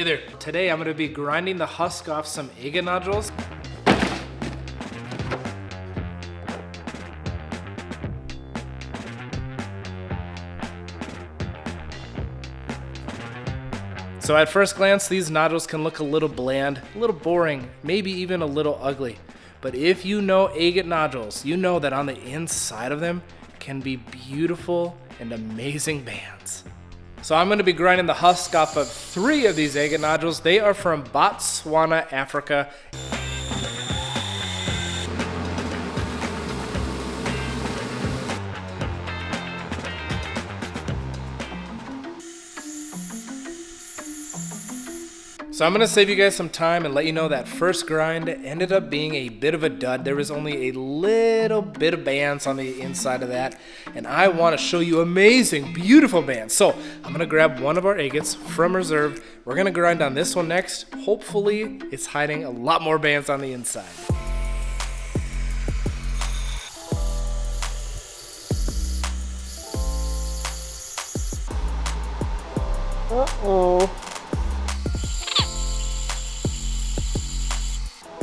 Hey there, today I'm going to be grinding the husk off some agate nodules. So at first glance, these nodules can look a little bland, a little boring, maybe even a little ugly. But if you know agate nodules, you know that on the inside of them can be beautiful and amazing bands. So I'm going to be grinding the husk off of 3 of these agate nodules. They are from Botswana, Africa. So I'm going to save you guys some time and let you know that first grind ended up being a bit of a dud. There was only a little bit of bands on the inside of that, and I want to show you amazing, beautiful bands. So I'm going to grab one of our agates from reserve. We're going to grind on this one next. Hopefully it's hiding a lot more bands on the inside. Uh-oh.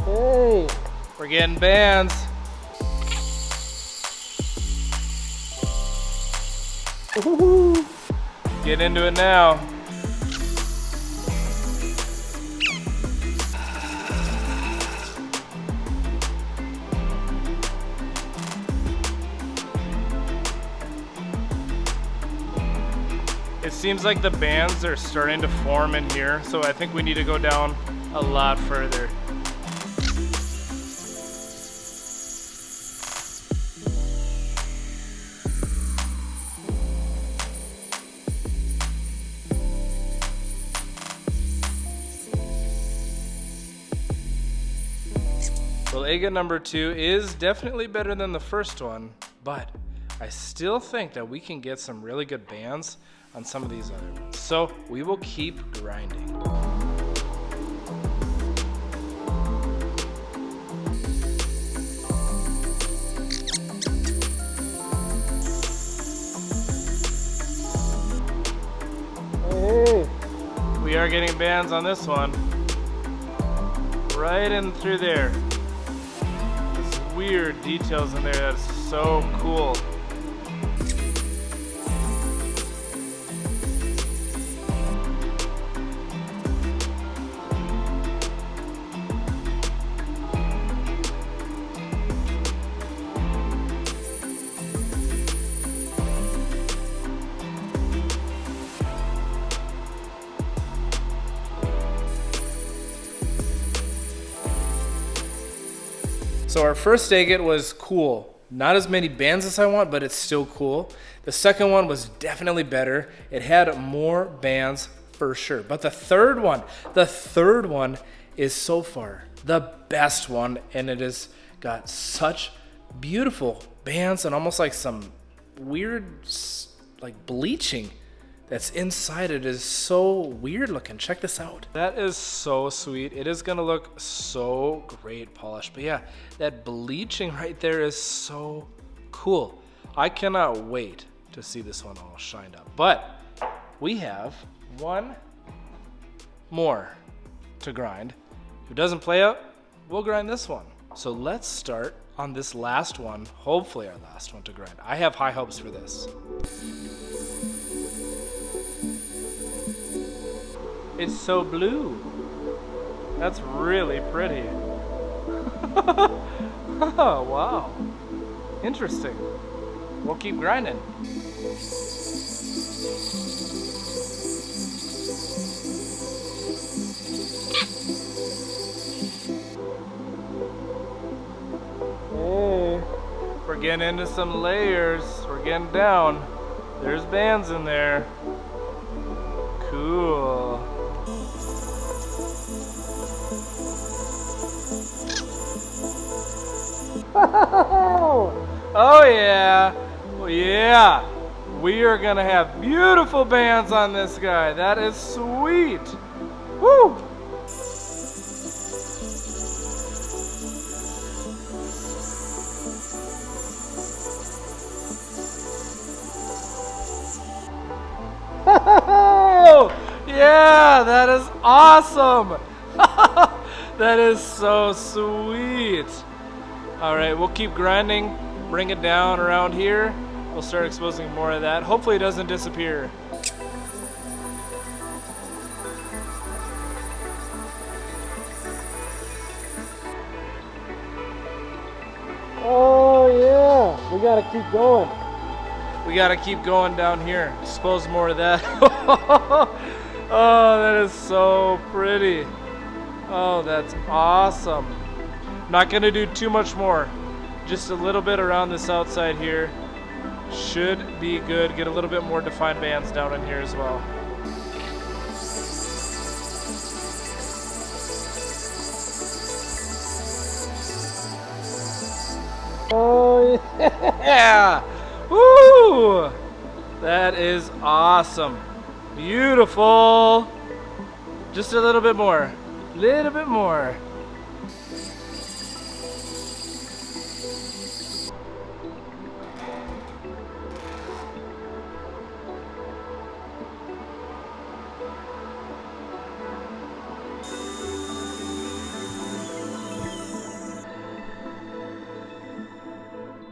Hey, we're getting bands. Woohoo. Get into it now. It seems like the bands are starting to form in here, so I think we need to go down a lot further. Well, agate number 2 is definitely better than the first one, but I still think that we can get some really good bands on some of these other ones. So we will keep grinding. Hey. We are getting bands on this one. Right in through there. Weird details in there. That's so cool. So our first agate was cool. Not as many bands as I want, but it's still cool. The second one was definitely better. It had more bands for sure. But the third one is so far the best one, and it has got such beautiful bands and almost like some weird like bleaching that's inside. It is so weird looking. Check this out. That is so sweet. It is gonna look so great polished. But yeah, that bleaching right there is so cool. I cannot wait to see this one all shined up. But we have one more to grind. If it doesn't play out, we'll grind this one. So let's start on this last one, hopefully our last one to grind. I have high hopes for this. It's so blue. That's really pretty. Oh, wow. Interesting. We'll keep grinding. Hey. We're getting into some layers. We're getting down. There's bands in there. Cool. Oh yeah, well, yeah, we are gonna have beautiful bands on this guy. That is sweet. Woo! Yeah, That is awesome. That is so sweet. All right, we'll keep grinding, bring it down around here. We'll start exposing more of that. Hopefully it doesn't disappear. Oh yeah, we gotta keep going. We gotta keep going down here. Expose more of that. Oh, that is so pretty. Oh, that's awesome. I'm not gonna do too much more. Just a little bit around this outside here. Should be good. Get a little bit more defined bands down in here as well. Oh yeah! Woo! That is awesome. Beautiful. Just a little bit more. Little bit more.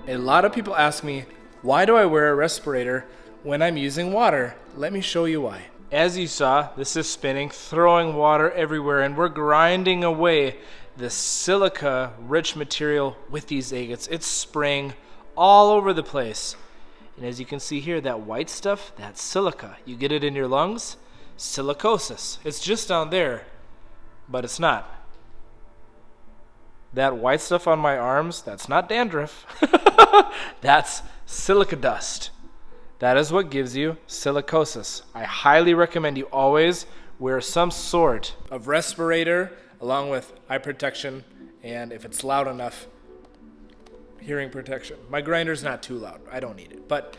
A lot of people ask me, why do I wear a respirator when I'm using water? Let me show you why. As you saw, this is spinning, throwing water everywhere, and we're grinding away the silica-rich material with these agates. It's spraying all over the place. And as you can see here, that white stuff, that's silica. You get it in your lungs, silicosis. It's just down there, but it's not. That white stuff on my arms, that's not dandruff. That's silica dust. That is what gives you silicosis. I highly recommend you always wear some sort of respirator along with eye protection, and if it's loud enough, hearing protection. My grinder's not too loud. I don't need it. But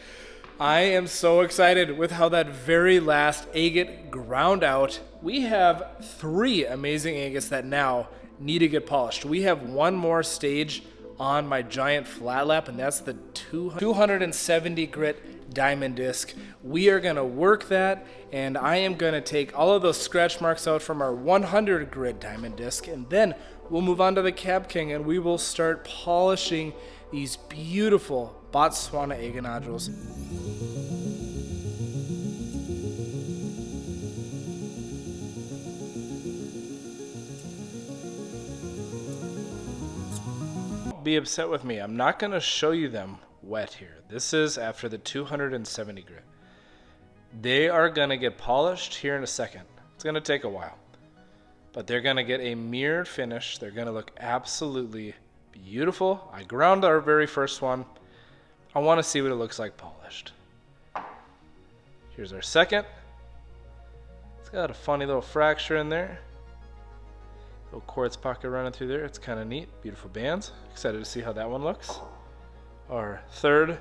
I am so excited with how that very last agate ground out. We have 3 amazing agates that now need to get polished. We have one more stage on my giant flat lap, and that's the 270 grit diamond disc. We are gonna work that, and I am gonna take all of those scratch marks out from our 100 grit diamond disc, and then we'll move on to the Cabking, and we will start polishing these beautiful Botswana agate nodules. Be upset with me. I'm not going to show you them wet here. This is after the 270 grit. They are going to get polished here in a second. It's going to take a while, but they're going to get a mirrored finish. They're going to look absolutely beautiful. I ground our very first one. I want to see what it looks like polished. Here's our second. It's got a funny little fracture in there. Little quartz pocket running through there. It's kind of neat. Beautiful bands. Excited to see how that one looks. Our third,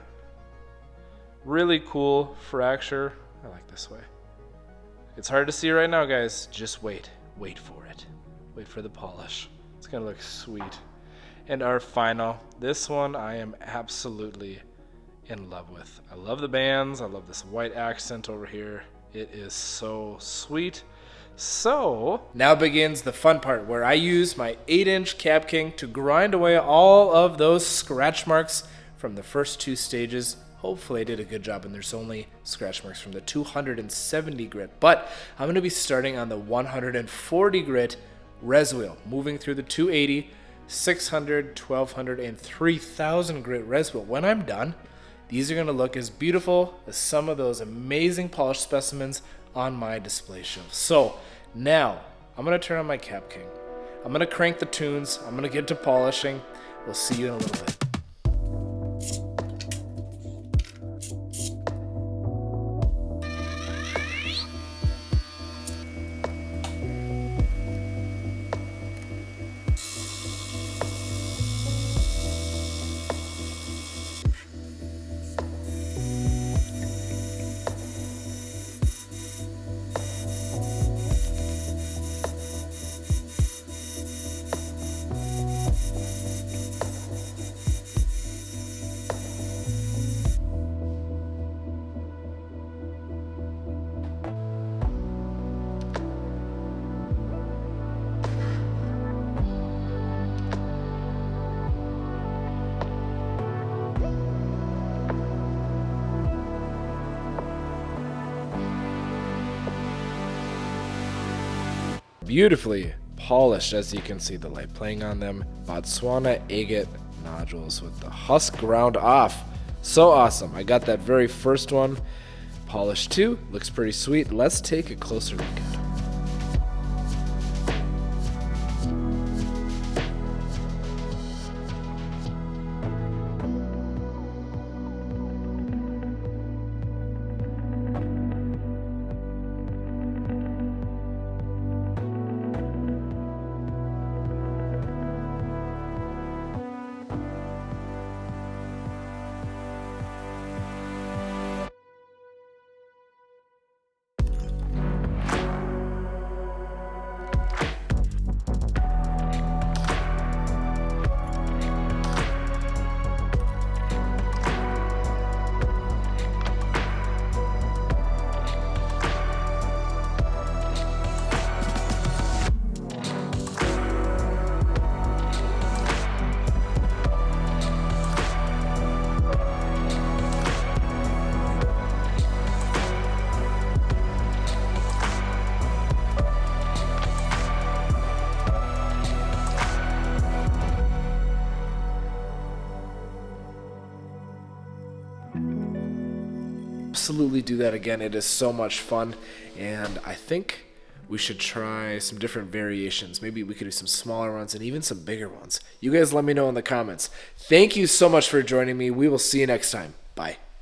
really cool fracture. I like this way. It's hard to see right now, guys. Just wait. Wait for it. Wait for the polish. It's going to look sweet. And our final, this one I am absolutely in love with. I love the bands. I love this white accent over here. It is so sweet. So now begins the fun part where I use my 8-inch Cabking to grind away all of those scratch marks from the first 2 stages. Hopefully I did a good job and there's only scratch marks from the 270 grit. But I'm going to be starting on the 140 grit res wheel, moving through the 280, 600, 1200, and 3000 grit res wheel. When I'm done, these are going to look as beautiful as some of those amazing polished specimens on my display shelf. So now I'm going to turn on my Cabking. I'm going to crank the tunes. I'm going to get to polishing. We'll see you in a little bit. Beautifully polished, as you can see the light playing on them. Botswana agate nodules with the husk ground off. So awesome. I got that very first one polished too. Looks pretty sweet. Let's take a closer look at it. Absolutely do that again. It is so much fun, and I think we should try some different variations. Maybe we could do some smaller ones and even some bigger ones. You guys let me know in the comments. Thank you so much for joining me. We will see you next time. Bye.